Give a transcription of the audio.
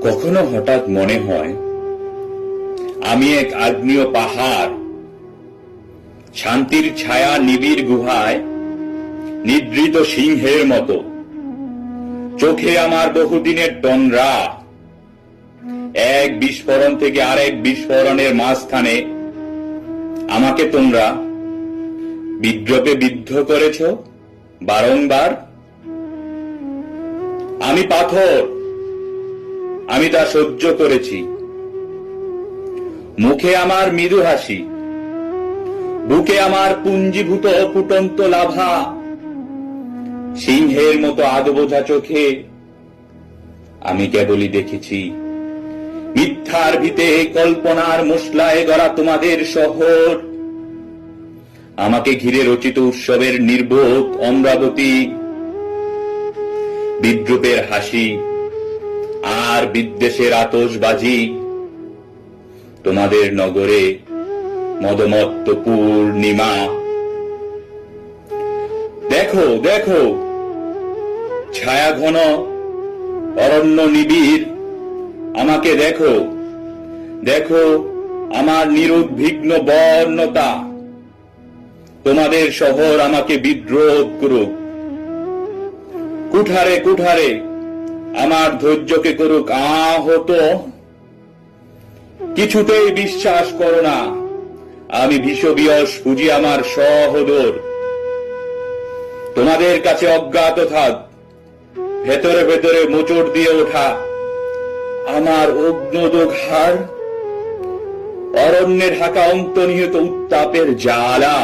কখনো হঠাৎ মনে হয় আমি এক আগ্নেয় পাহাড়, শান্তির ছায়া নিবিড় গুহায় নিদ্রিত সিংহের মতো। চোখে আমার বহুদিনের তন্দ্রা। এক বিস্ফোরণ থেকে আরেক বিস্ফোরণের মাঝখানে আমাকে তোমরা বিদ্রোহে বিদ্ধ করেছ বারংবার। আমি পাথর, আমি তা সহ্য করেছি। মুখে আমার মৃদু হাসি, বুকে আমার পুঞ্জীভূত ফুটন্ত লাভা। সিংহের মতো আধবোঝা চোখে আমি কেবলই দেখেছি মিথ্যার ভিতে কল্পনার মশলায় গড়া তোমাদের শহর। আমাকে ঘিরে রচিত উৎসবের নির্বোধ অমরাবতী, বিদ্রুপের হাসি আর বিদ্বেষের আতশবাজি। তোমাদের নগরে মদমত্ত পূর্ণিমা। দেখো দেখো, ছায়া ঘন অরণ্য নিবিড়। আমাকে দেখো দেখো, আমার নিরুদ্বিগ্ন বর্ণতা। তোমাদের শহর আমাকে বিদ্রোহ করুক, কুঠারে কুঠারে আমার ধৈর্যকে করুক আহত। কিছুতেই বিশ্বাস করো না আমি বিষবিয়স খুঁজি আমার সহোদর। তোমাদের কাছে অজ্ঞাত থাক ভেতরে ভেতরে মোচড় দিয়ে ওঠা আমার অগ্নদগ্ধার অরণ্যে ঢাকা অন্তর্নিহিত উত্তাপের জ্বালা।